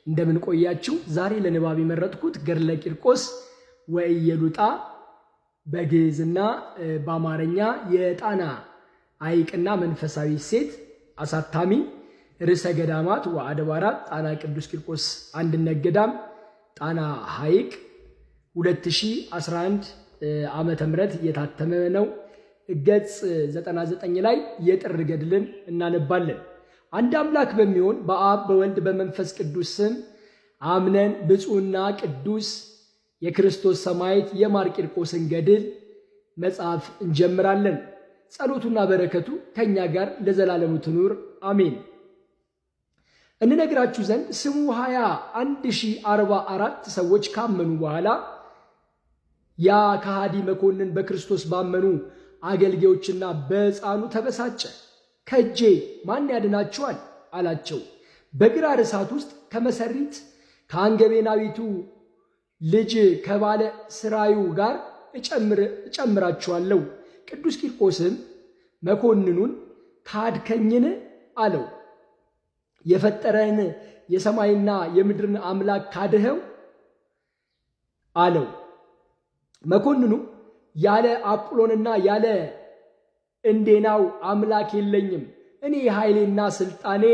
እንደምን ቆያችሁ? ዛሬ ለንባብ የመረጥኩት ገድለ ቂርቆስ ወኢየሉጣ በግዕዝና በአማርኛ የጣና ሐይቅና መንፈሳዊ ሴት አሳታሚ ርዕሰ ገዳማት ወአድባራት ጣና ቅዱስ ቂርቆስ አንድነት ገዳም ጣና ሐይቅ 2011 ዓመተ ምህረት የታተመ ነው። ገጽ 99 ላይ የጥር ገድልን እናነባለን። አንድ አምላክ በሚሆን በአብ በወልድ በመንፈስ ቅዱስ ስም አምነን ብፁዕና ቅዱስ የክርስቶስ ሰማዕት የማር ቂርቆስን ገድል መጽሐፍ እንጀምራለን። ጸሎቱና በረከቱ ከኛ ጋር ለዘላለሙ ትኑር አሜን። እንነግራችሁ ዘንድ ስሙ 21044 ሰዎች ካመኑ በኋላ ያ ከሃዲ መኮንን በክርስቶስ ባመኑ አገልጋዮችና በሕፃኑ ተበሳጨ። ከእጄ ማን ያድናችኋል አላቸው። በግራር እሳት ውስጥ ከመሰሪት ከአንገቤናዊቱ ልጅ ከባለ ስራዩ ጋር እጨምራችኋለሁ። ቅዱስ ቂርቆስም መኮንኑን ካድከኝን አለው። የፈጠረን የሰማይና የምድርን አምላክ ካድኸው አለው። መኮንኑ ያለ አጵሎንና ያለ እንዴናው አምላክ የለኝም። እኔ ኃይሌና ስልጣኔ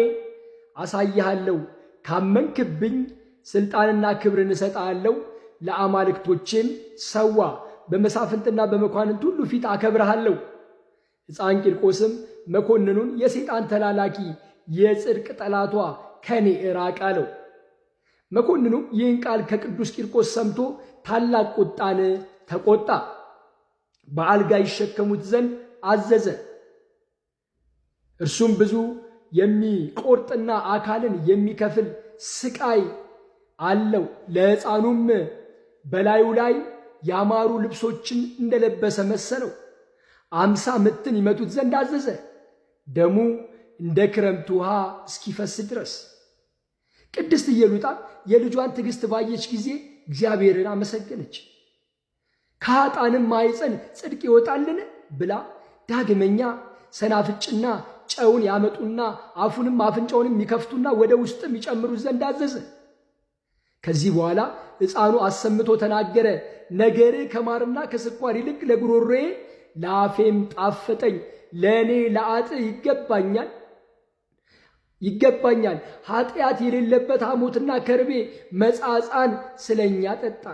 አሳይሃለሁ። ካመንክብኝ ስልጣንና ክብርን እሰጥሃለሁ። ለአማልክቶቼም ሰዋ፣ በመሳፍንትና በመኳንንት ሁሉ ፊት አከብረሃለሁ። ሕፃን ቂርቆስም መኮንኑን የሰይጣን ተላላኪ የጽድቅ ጠላቷ ከኔ እራቅ አለው። መኮንኑ ይህን ቃል ከቅዱስ ቂርቆስ ሰምቶ ታላቅ ቁጣን ተቆጣ። በአልጋ ይሸከሙት ዘንድ አዘዘ። እርሱም ብዙ የሚቆርጥና አካልን የሚከፍል ስቃይ አለው። ለሕፃኑም በላዩ ላይ ያማሩ ልብሶችን እንደለበሰ መሰለው። 50 ምትን ይመቱት ዘንድ አዘዘ፣ ደሙ እንደ ክረምት ውሃ እስኪፈስ ድረስ። ቅድስት ኢየሉጣ የልጇን ትዕግሥት ባየች ጊዜ እግዚአብሔርን አመሰገነች። ከኃጥአንም ማኅፀን ጽድቅ ይወጣልን ብላ ዳግመኛ ሰናፍጭና ጨውን ያመጡና አፉንም አፍንጫውንም ይከፍቱና ወደ ውስጥም ይጨምሩት ዘንድ አዘዘ። ከዚህ በኋላ ሕፃኑ አሰምቶ ተናገረ። ነገርህ ከማርና ከስኳር ይልቅ ለጉሮሮዬ ለአፌም ጣፈጠኝ። ለእኔ ለአጥህ ይገባኛል። ኃጢአት የሌለበት ሐሞትና ከርቤ መጻጻን ስለኛ ጠጣ።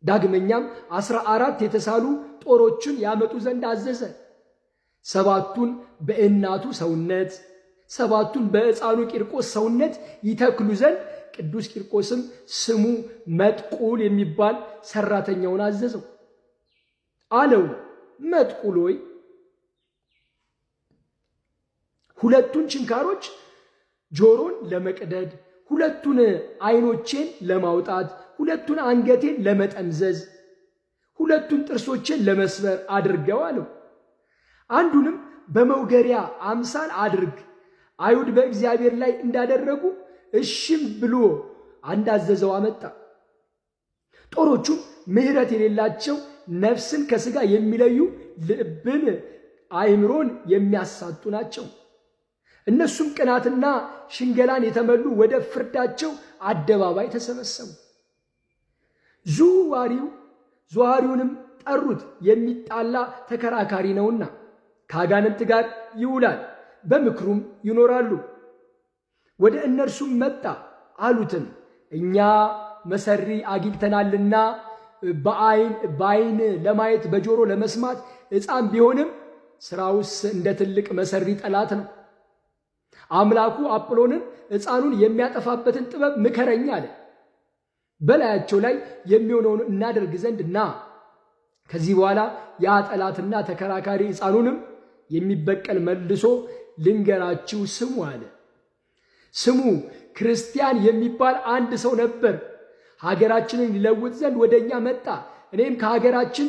ዳግመኛም 14 የተሳሉ ጦሮችን ያመጡ ዘንድ አዘዘ። 7ቱን በእናቱ ሰውነት 7ቱን በሕፃኑ ቂርቆስ ሰውነት ይተክሉ ዘንድ ቅዱስ ቂርቆስም ስሙ መጥቁል የሚባል ሰራተኛውን አዘዘው። አለው፣ መጥቁል ሆይ 2ቱን ችንካሮች ጆሮን ለመቅደድ፣ 2ቱን ዓይኖቼን ለማውጣት፣ 2ቱን አንገቴን ለመጠምዘዝ፣ 2ቱን ጥርሶቼን ለመስበር አድርገው አለው። አንዱንም በመውገሪያ አምሳል አድርግ። አይሁድ በእግዚአብሔር ላይ እንዳደረጉ እሽም ብሎ እንዳዘዘው አመጣ። ጦሮቹም ምሕረት የሌላቸው ነፍስን ከሥጋ የሚለዩ ልብን አእምሮን የሚያሳጡ ናቸው። እነሱም ቅናትና ሽንገላን የተመሉ ወደ ፍርዳቸው አደባባይ ተሰበሰቡ። ዙዋሪውንም ጠሩት፣ የሚጣላ ተከራካሪ ነውና ከአጋንንት ጋር ይውላል፣ በምክሩም ይኖራሉ። ወደ እነርሱም መጣ፣ አሉትም እኛ መሰሪ አግኝተናልና በዓይን ለማየት በጆሮ ለመስማት ሕፃን ቢሆንም ሥራውስ እንደ ትልቅ መሰሪ ጠላት ነው። አምላኩ አጵሎንን ሕፃኑን የሚያጠፋበትን ጥበብ ምከረኝ አለ። በላያቸው ላይ የሚሆነውን እናደርግ ዘንድ ና። ከዚህ በኋላ ያ ጠላትና ተከራካሪ ሕፃኑንም የሚበቀል መልሶ ልንገራችሁ ስሙ አለ። ስሙ ክርስቲያን የሚባል አንድ ሰው ነበር። ሀገራችንን ሊለውጥ ዘንድ ወደ እኛ መጣ። እኔም ከሀገራችን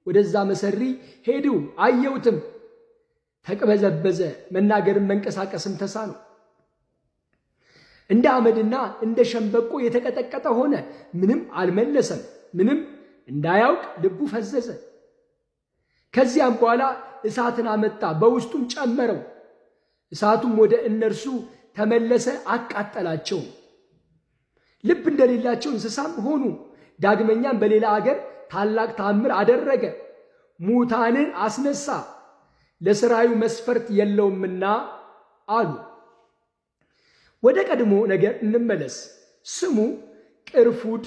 ወደዛ መሰሪ ሄዱ። አየሁትም፣ ተቅበዘበዘ፣ መናገርም መንቀሳቀስም ተሳነው። እንደ አመድና እንደ ሸምበቆ የተቀጠቀጠ ሆነ። ምንም አልመለሰም። ምንም እንዳያውቅ ልቡ ፈዘዘ። ከዚያም በኋላ እሳትን አመጣ፣ በውስጡም ጨመረው። እሳቱም ወደ እነርሱ ተመለሰ፣ አቃጠላቸው። ልብ እንደሌላቸው እንስሳም ሆኑ። ዳግመኛም በሌላ አገር ታላቅ ተአምር አደረገ። ሙታንን አስነሳ፣ ለሥራዩ መስፈርት የለውምና አሉ። ወደ ቀድሞ ነገር እንመለስ። ስሙ ቅርፉድ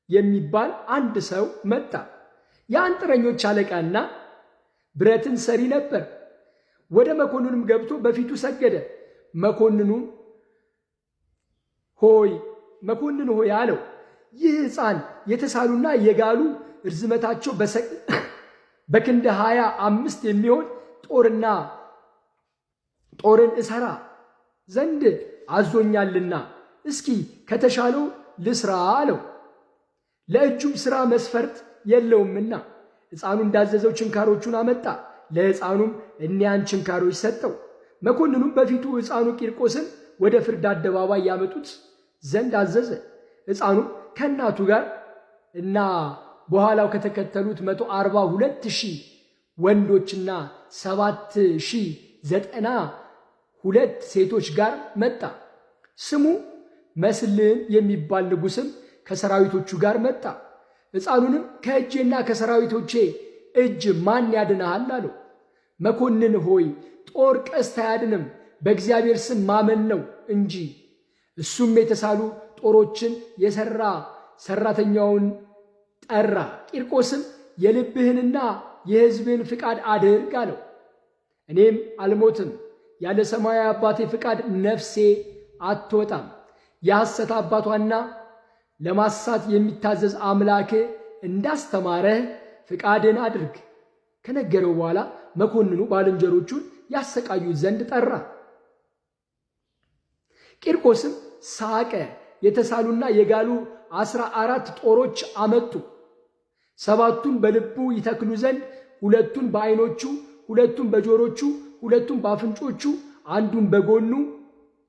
የሚባል አንድ ሰው መጣ። የአንጥረኞች አለቃና ብረትን ሰሪ ነበር። ወደ መኮንኑም ገብቶ በፊቱ ሰገደ። መኮንን ሆይ አለው፣ ይህ ሕፃን የተሳሉና የጋሉ ርዝመታቸው በክንደ 25 የሚሆን ጦርን እሰራ ዘንድ አዞኛልና እስኪ ከተሻለው ልስራ አለው። ለእጁም ሥራ መስፈርት የለውምና ሕፃኑ እንዳዘዘው ችንካሮቹን አመጣ። ለሕፃኑም እኒያን ችንካሮች ሰጠው። መኮንኑም በፊቱ ሕፃኑ ቂርቆስን ወደ ፍርድ አደባባይ ያመጡት ዘንድ አዘዘ። ሕፃኑም ከእናቱ ጋር እና በኋላው ከተከተሉት 142,000 ወንዶችና 7,092 ሴቶች ጋር መጣ። ስሙ መስልም የሚባል ንጉሥም ከሰራዊቶቹ ጋር መጣ። ሕፃኑንም ከእጄና ከሰራዊቶቼ እጅ ማን ያድንሃል አለው። መኮንን ሆይ ጦር ቀስት አያድንም፣ በእግዚአብሔር ስም ማመን ነው እንጂ። እሱም የተሳሉ ጦሮችን የሠራ ሠራተኛውን ጠራ። ቂርቆስም የልብህንና የሕዝብህን ፍቃድ አድርግ አለው። እኔም አልሞትም፣ ያለ ሰማያዊ አባቴ ፍቃድ ነፍሴ አትወጣም። የሐሰት አባቷና ለማሳት የሚታዘዝ አምላክ እንዳስተማረህ ፍቃድን አድርግ ከነገረው በኋላ መኮንኑ ባልንጀሮቹን ያሰቃዩት ዘንድ ጠራ። ቂርቆስም ሳቀ። የተሳሉና የጋሉ 14 ጦሮች አመጡ። 7ቱን በልቡ ይተክሉ ዘንድ 2ቱን በዓይኖቹ፣ 2ቱን በጆሮቹ፣ 2ቱን በአፍንጮቹ፣ አንዱን በጎኑ።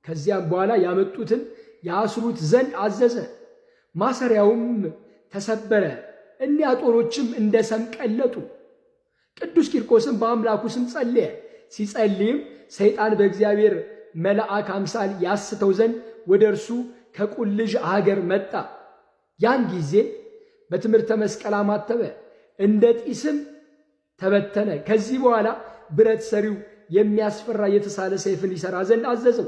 ከዚያም በኋላ ያመጡትን ያስሩት ዘንድ አዘዘ። ማሰሪያውም ተሰበረ። እኒያ ጦሮችም እንደ ሰም ቀለጡ። ቅዱስ ቂርቆስም በአምላኩ ስም ጸለየ። ሲጸልይም ሰይጣን በእግዚአብሔር መልአክ አምሳል ያስተው ዘንድ ወደ እርሱ ከቁልዥ አገር መጣ። ያን ጊዜ በትምህርተ መስቀል አማተበ፣ እንደ ጢስም ተበተነ። ከዚህ በኋላ ብረት ሰሪው የሚያስፈራ የተሳለ ሰይፍን ይሠራ ዘንድ አዘዘው።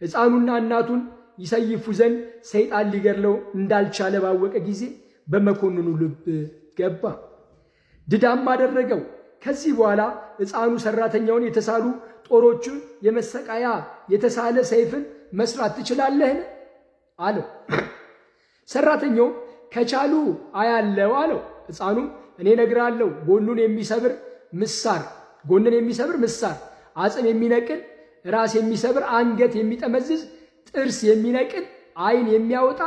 ሕፃኑና እናቱን ይሰይፉ ዘንድ ሰይጣን ሊገድለው እንዳልቻለ ባወቀ ጊዜ በመኮንኑ ልብ ገባ፣ ድዳም አደረገው። ከዚህ በኋላ ሕፃኑ ሠራተኛውን የተሳሉ ጦሮቹን የመሰቃያ የተሳለ ሰይፍን መስራት ትችላለህን አለው። ሠራተኛውም ከቻሉ አያለው አለው። ሕፃኑም እኔ እነግርሃለሁ፣ ጎንን የሚሰብር ምሳር፣ አጽም የሚነቅል፣ ራስ የሚሰብር፣ አንገት የሚጠመዝዝ፣ ጥርስ የሚነቅል፣ ዓይን የሚያወጣ፣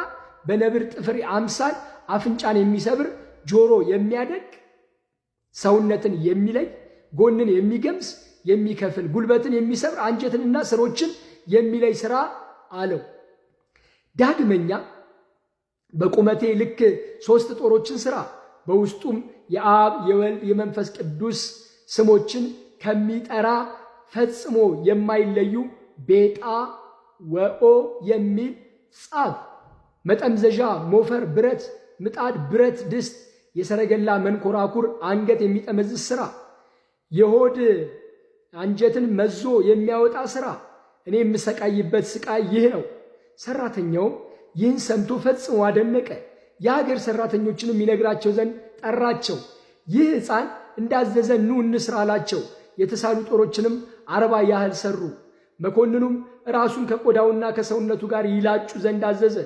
በነብር ጥፍር አምሳል አፍንጫን የሚሰብር፣ ጆሮ የሚያደቅ፣ ሰውነትን የሚለይ፣ ጎንን የሚገምስ የሚከፍል፣ ጉልበትን የሚሰብር፣ አንጀትንና ስሮችን የሚለይ ሥራ አለው። ዳግመኛ በቁመቴ ልክ 3 ጦሮችን ሥራ፣ በውስጡም የአብ የወልድ የመንፈስ ቅዱስ ስሞችን ከሚጠራ ፈጽሞ የማይለዩ ቤጣ ወኦ የሚል ጻፍ። መጠምዘዣ፣ ሞፈር፣ ብረት ምጣድ፣ ብረት ድስት፣ የሰረገላ መንኮራኩር፣ አንገት የሚጠመዝዝ ሥራ፣ የሆድ አንጀትን መዞ የሚያወጣ ሥራ። እኔ የምሰቃይበት ስቃይ ይህ ነው። ሠራተኛውም ይህን ሰምቶ ፈጽሞ አደነቀ። የሀገር ሠራተኞችንም ይነግራቸው ዘንድ ጠራቸው። ይህ ሕፃን እንዳዘዘ ኑ እንስራ አላቸው። የተሳሉ ጦሮችንም 40 ያህል ሰሩ። መኮንኑም ራሱን ከቆዳውና ከሰውነቱ ጋር ይላጩ ዘንድ አዘዘ።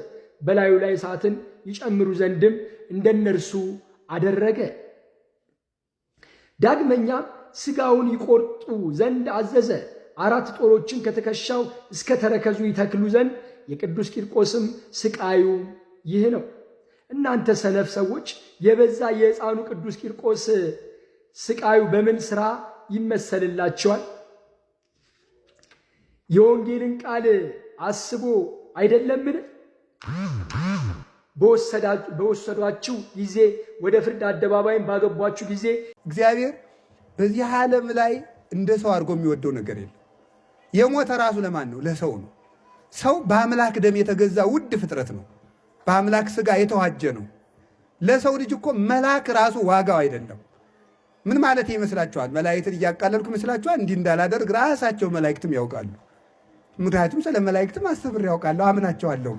በላዩ ላይ እሳትን ይጨምሩ ዘንድም እንደነርሱ አደረገ። ዳግመኛ ሥጋውን ይቆርጡ ዘንድ አዘዘ። 4 ጦሮችን ከትከሻው እስከ ተረከዙ ይተክሉ ዘንድ። የቅዱስ ቂርቆስም ስቃዩ ይህ ነው። እናንተ ሰነፍ ሰዎች፣ የበዛ የሕፃኑ ቅዱስ ቂርቆስ ስቃዩ በምን ሥራ ይመሰልላቸዋል? የወንጌልን ቃል አስቦ አይደለምን? በወሰዷችሁ ጊዜ ወደ ፍርድ አደባባይም ባገቧችሁ ጊዜ እግዚአብሔር በዚህ ዓለም ላይ እንደ ሰው አድርጎ የሚወደው ነገር የለም። የሞተ ራሱ ለማን ነው? ለሰው ነው። ሰው በአምላክ ደም የተገዛ ውድ ፍጥረት ነው። በአምላክ ሥጋ የተዋጀ ነው። ለሰው ልጅ እኮ መልአክ ራሱ ዋጋው አይደለም። ምን ማለት ይመስላችኋል? መላእክትን እያቃለልኩ ይመስላችኋል? እንዲህ እንዳላደርግ ራሳቸው መላእክትም ያውቃሉ። ምክንያቱም ስለ መላእክትም አስተምሬ ያውቃለሁ፣ አምናቸዋለሁ።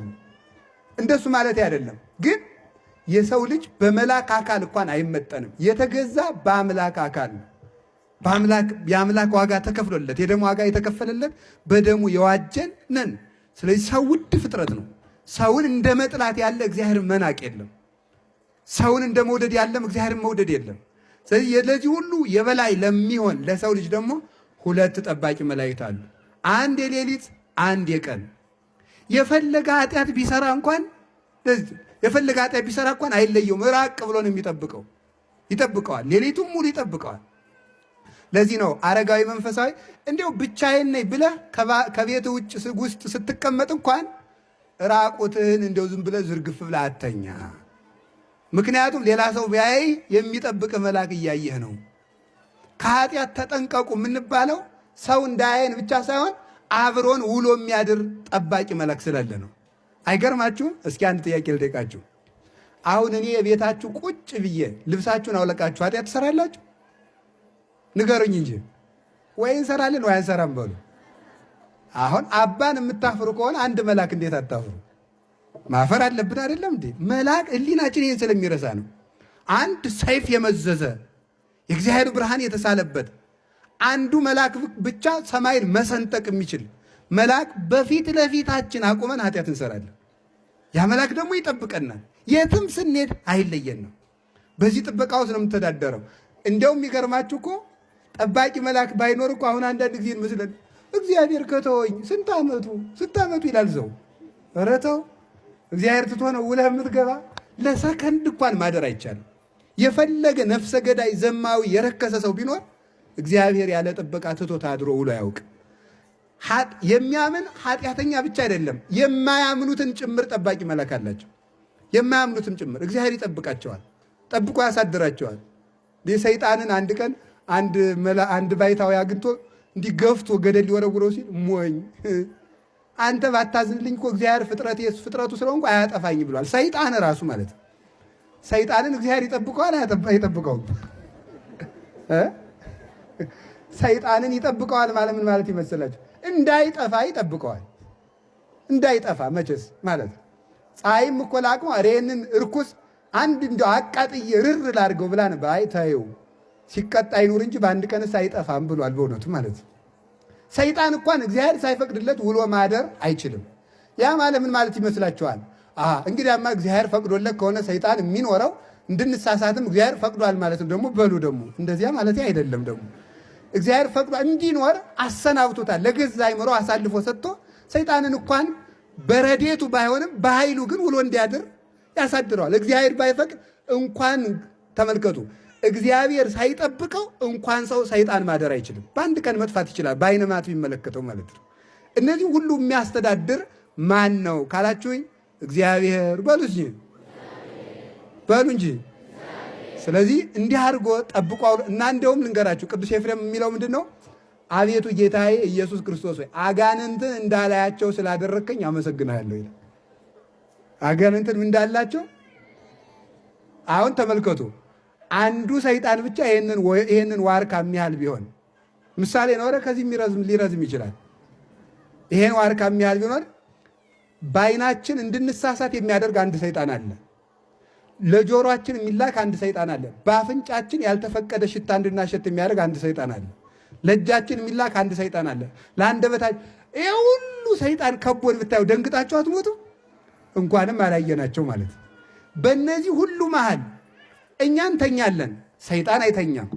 እንደሱ ማለት አይደለም። ግን የሰው ልጅ በመልአክ አካል እንኳን አይመጠንም። የተገዛ በአምላክ አካል ነው። የአምላክ ዋጋ ተከፍሎለት፣ የደም ዋጋ የተከፈለለት በደሙ የዋጀን ነን። ስለዚህ ሰው ውድ ፍጥረት ነው። ሰውን እንደ መጥላት ያለ እግዚአብሔርን መናቅ የለም። ሰውን እንደ መውደድ ያለም እግዚአብሔርን መውደድ የለም። ስለዚህ ለዚህ ሁሉ የበላይ ለሚሆን ለሰው ልጅ ደግሞ ሁለት ጠባቂ መላእክት አሉ። አንድ የሌሊት አንድ የቀን። የፈለገ ኃጢአት ቢሰራ እንኳን አይለየውም። ራቅ ብሎ ነው የሚጠብቀው። ይጠብቀዋል። ሌሊቱም ሙሉ ይጠብቀዋል። ለዚህ ነው አረጋዊ መንፈሳዊ እንዲያው ብቻዬን ነኝ ብለህ ከቤት ውስጥ ስትቀመጥ እንኳን ራቁትህን እንደው ዝም ብለህ ዝርግፍ ብለህ አተኛ። ምክንያቱም ሌላ ሰው ቢያይ የሚጠብቅ መልአክ እያየህ ነው። ከኃጢአት ተጠንቀቁ የምንባለው ሰው እንዳያየን ብቻ ሳይሆን አብሮን ውሎ የሚያድር ጠባቂ መልአክ ስላለ ነው። አይገርማችሁም? እስኪ አንድ ጥያቄ ልጠይቃችሁ። አሁን እኔ የቤታችሁ ቁጭ ብዬ ልብሳችሁን አውለቃችሁ ኃጢአት ትሰራላችሁ? ንገሩኝ እንጂ ወይ እንሰራለን ወይ አንሰራም በሉ። አሁን አባን የምታፍሩ ከሆነ አንድ መልአክ እንዴት አታፍሩ? ማፈር አለብን አይደለም እንዴ? መልአክ ሕሊናችን ይህን ስለሚረሳ ነው። አንድ ሰይፍ የመዘዘ የእግዚአብሔር ብርሃን የተሳለበት አንዱ መልአክ ብቻ ሰማይን መሰንጠቅ የሚችል መልአክ በፊት ለፊታችን አቁመን ኃጢአት እንሰራለን። ያ መልአክ ደግሞ ይጠብቀናል። የትም ስንሄድ አይለየን ነው። በዚህ ጥበቃ ውስጥ ነው የምተዳደረው። እንዲያውም የሚገርማችሁ እኮ ጠባቂ መልአክ ባይኖር እኮ አሁን አንዳንድ ጊዜ እንመስለን እግዚአብሔር ከተወኝ ስንት ዓመቱ ይላል ሰው። ኧረ ተው፣ እግዚአብሔር ትቶ ነው ውለህ የምትገባ? ለሰከንድ እንኳን ማደር አይቻልም። የፈለገ ነፍሰ ገዳይ ዘማዊ የረከሰ ሰው ቢኖር እግዚአብሔር ያለ ጥበቃ ትቶት አድሮ ውሎ አያውቅ። የሚያምን ኃጢአተኛ ብቻ አይደለም፣ የማያምኑትን ጭምር ጠባቂ መልአክ አላቸው። የማያምኑትን ጭምር እግዚአብሔር ይጠብቃቸዋል፣ ጠብቆ ያሳድራቸዋል። ሰይጣንን አንድ ቀን አንድ ባይታዊ አግኝቶ እንዲህ ገፍቶ ገደል ሊወረውረው ሲል ሞኝ አንተ ባታዝንልኝ እኮ እግዚአብሔር ፍጥረቱ ስለሆንኩ አያጠፋኝ ብሏል። ሰይጣን ራሱ ማለት ነው። ሰይጣንን እግዚአብሔር ይጠብቀዋል አይጠብቀውም? ሰይጣንን ይጠብቀዋል ማለት ምን ማለት ይመስላችሁ? እንዳይጠፋ ይጠብቀዋል። እንዳይጠፋ መቼስ ማለት ነው። ፀሐይም እኮ ላቅሟ ይህንን እርኩስ አንድ እንደው አቃጥዬ ርር ላድርገው ብላ ነበር። አይ ተይው ሲቀጣ ይኑር እንጂ በአንድ ቀንስ አይጠፋም ብሏል። በእውነቱ ማለት ነው። ሰይጣን እንኳን እግዚአብሔር ሳይፈቅድለት ውሎ ማደር አይችልም። ያ ማለት ምን ማለት ይመስላችኋል? እንግዲያማ እግዚአብሔር ፈቅዶለት ከሆነ ሰይጣን የሚኖረው እንድንሳሳትም እግዚአብሔር ፈቅዷል ማለት ነው። ደግሞ በሉ ደግሞ እንደዚያ ማለት አይደለም። ደግሞ እግዚአብሔር ፈቅዶ እንዲኖር አሰናብቶታል። ለገዛ አይምሮ አሳልፎ ሰጥቶ ሰይጣንን እንኳን በረዴቱ ባይሆንም በኃይሉ ግን ውሎ እንዲያድር ያሳድረዋል። እግዚአብሔር ባይፈቅድ እንኳን ተመልከቱ፣ እግዚአብሔር ሳይጠብቀው እንኳን ሰው ሰይጣን ማደር አይችልም። በአንድ ቀን መጥፋት ይችላል፣ በአይነ ማት ቢመለከተው ማለት ነው። እነዚህ ሁሉ የሚያስተዳድር ማን ነው ካላችሁኝ፣ እግዚአብሔር በሉ እንጂ። ስለዚህ እንዲህ አድርጎ ጠብቆ እና እንደውም ልንገራችሁ፣ ቅዱስ ኤፍሬም የሚለው ምንድን ነው? አቤቱ ጌታዬ ኢየሱስ ክርስቶስ ሆይ አጋንንትን እንዳላያቸው ስላደረግከኝ አመሰግናለሁ ይላል። አጋንንትን እንዳላቸው አሁን ተመልከቱ። አንዱ ሰይጣን ብቻ ይህንን ዋርካ የሚያህል ቢሆን ምሳሌ ነው። ከዚህ ሊረዝም ይችላል። ይሄን ዋርካ የሚያህል ቢሆን በዓይናችን እንድንሳሳት የሚያደርግ አንድ ሰይጣን አለ። ለጆሮአችን የሚላክ አንድ ሰይጣን አለ። በአፍንጫችን ያልተፈቀደ ሽታ እንድናሸት የሚያደርግ አንድ ሰይጣን አለ። ለእጃችን የሚላክ አንድ ሰይጣን አለ። ለአንደበታችን ይሄ ሁሉ ሰይጣን ከቦን ብታዩ ደንግጣችሁ አትሞቱ? እንኳንም አላየናቸው ማለት ነው። በእነዚህ ሁሉ መሃል እኛ እንተኛለን፣ ሰይጣን አይተኛም።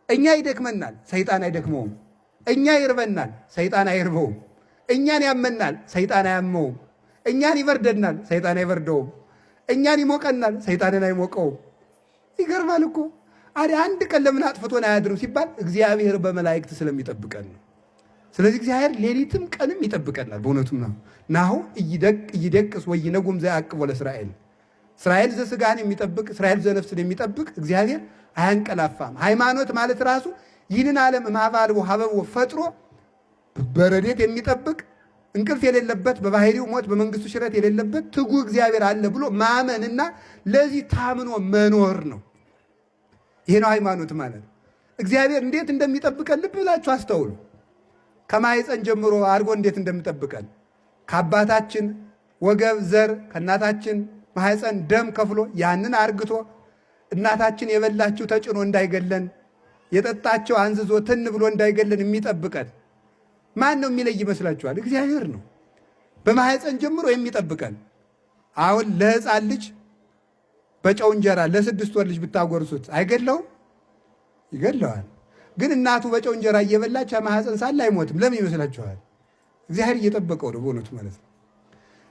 እኛ ይደክመናል፣ ሰይጣን አይደክመውም። እኛ ይርበናል፣ ሰይጣን አይርበውም። እኛን ያመናል፣ ሰይጣን አያመውም። እኛን ይበርደናል፣ ሰይጣን አይበርደውም። እኛን ይሞቀናል፣ ሰይጣንን አይሞቀውም። ይገርማል እኮ። አንድ ቀን ለምን አጥፍቶን አያድርም ሲባል እግዚአብሔር በመላእክት ስለሚጠብቀን ነው። ስለዚህ እግዚአብሔር ሌሊትም ቀንም ይጠብቀናል። በእውነቱም ነው ናሁ እይደቅስ ወይነጉም ዘያዕቅቦ ለእስራኤል። እስራኤል ዘሥጋን የሚጠብቅ እስራኤል ዘነፍስን የሚጠብቅ እግዚአብሔር አያንቀላፋም። ሃይማኖት ማለት ራሱ ይህንን ዓለም እምኀበ አልቦ ሀበቦ ፈጥሮ በረድኤት የሚጠብቅ እንቅልፍ የሌለበት በባህሪው ሞት በመንግስቱ ሽረት የሌለበት ትጉ እግዚአብሔር አለ ብሎ ማመንና ለዚህ ታምኖ መኖር ነው። ይሄ ነው ሃይማኖት ማለት። እግዚአብሔር እንዴት እንደሚጠብቀን ልብ ብላችሁ አስተውሉ። ከማኅፀን ጀምሮ አድርጎ እንዴት እንደሚጠብቀን ከአባታችን ወገብ ዘር ከእናታችን ማኅፀን ደም ከፍሎ ያንን አርግቶ እናታችን የበላችው ተጭኖ እንዳይገለን የጠጣቸው አንዝዞ ትን ብሎ እንዳይገለን የሚጠብቀን ማን ነው የሚለይ ይመስላችኋል? እግዚአብሔር ነው። በማኅፀን ጀምሮ የሚጠብቀን። አሁን ለሕፃን ልጅ በጨው እንጀራ ለ6 ወር ልጅ ብታጎርሱት አይገለውም? ይገለዋል። ግን እናቱ በጨው እንጀራ እየበላች ማኅፀን ሳለ አይሞትም። ለምን ይመስላችኋል? እግዚአብሔር እየጠበቀው ነው በእውነቱ ማለት ነው።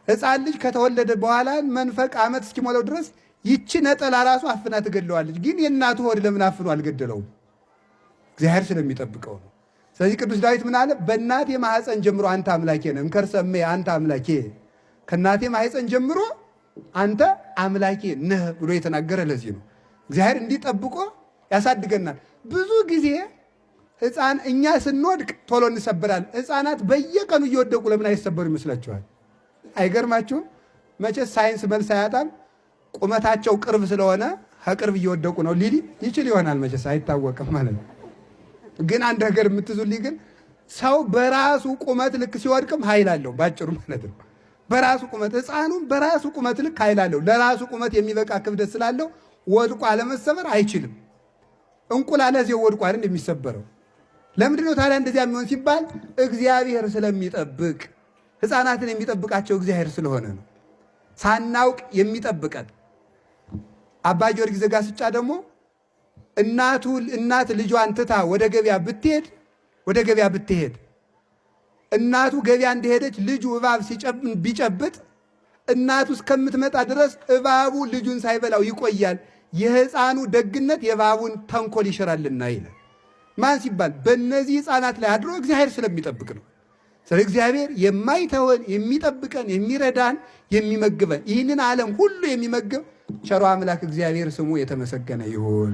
ሕፃን ልጅ ከተወለደ በኋላ መንፈቅ ዓመት እስኪሞላው ድረስ ይቺ ነጠላ ራሱ አፍና ትገለዋለች። ግን የእናቱ ሆድ ለምን አፍኖ አልገደለውም? እግዚአብሔር ስለሚጠብቀው ነው። ስለዚህ ቅዱስ ዳዊት ምን አለ? በእናቴ ማኅፀን ጀምሮ አንተ አምላኬ ነህ፣ እምከርሰሜ አንተ አምላኬ፣ ከእናቴ ማኅፀን ጀምሮ አንተ አምላኬ ነህ ብሎ የተናገረ ለዚህ ነው። እግዚአብሔር እንዲጠብቆ ያሳድገናል። ብዙ ጊዜ ሕፃን እኛ ስንወድቅ ቶሎ እንሰበራለን። ሕፃናት በየቀኑ እየወደቁ ለምን አይሰበሩ ይመስላችኋል? አይገርማችሁም? መቼስ ሳይንስ መልስ አያጣም። ቁመታቸው ቅርብ ስለሆነ ከቅርብ እየወደቁ ነው ሊል ይችል ይሆናል። መቼስ አይታወቅም ማለት ነው። ግን አንድ ነገር የምትዙልኝ ግን ሰው በራሱ ቁመት ልክ ሲወድቅም ኃይል አለው። ባጭሩ ማለት ነው። በራሱ ቁመት ሕፃኑም በራሱ ቁመት ልክ ኃይል አለው። ለራሱ ቁመት የሚበቃ ክብደት ስላለው ወድቆ አለመሰበር አይችልም። እንቁላል እዚያው ወድቆ አይደል የሚሰበረው? ለምንድነው ታዲያ እንደዚያ የሚሆን ሲባል እግዚአብሔር ስለሚጠብቅ፣ ሕፃናትን የሚጠብቃቸው እግዚአብሔር ስለሆነ ነው። ሳናውቅ የሚጠብቀን። አባ ጊዮርጊስ ዘጋስጫ ደግሞ እናት ልጇን ትታ ወደ ገበያ ብትሄድ እናቱ ገበያ እንደሄደች ልጁ እባብ ቢጨብጥ እናቱ እስከምትመጣ ድረስ እባቡ ልጁን ሳይበላው ይቆያል። የሕፃኑ ደግነት የእባቡን ተንኮል ይሽራልና ይላል። ማን ሲባል በእነዚህ ሕፃናት ላይ አድሮ እግዚአብሔር ስለሚጠብቅ ነው። ስለ እግዚአብሔር የማይተወን የሚጠብቀን፣ የሚረዳን፣ የሚመግበን ይህንን ዓለም ሁሉ የሚመግብ ቸሮ አምላክ እግዚአብሔር ስሙ የተመሰገነ ይሁን።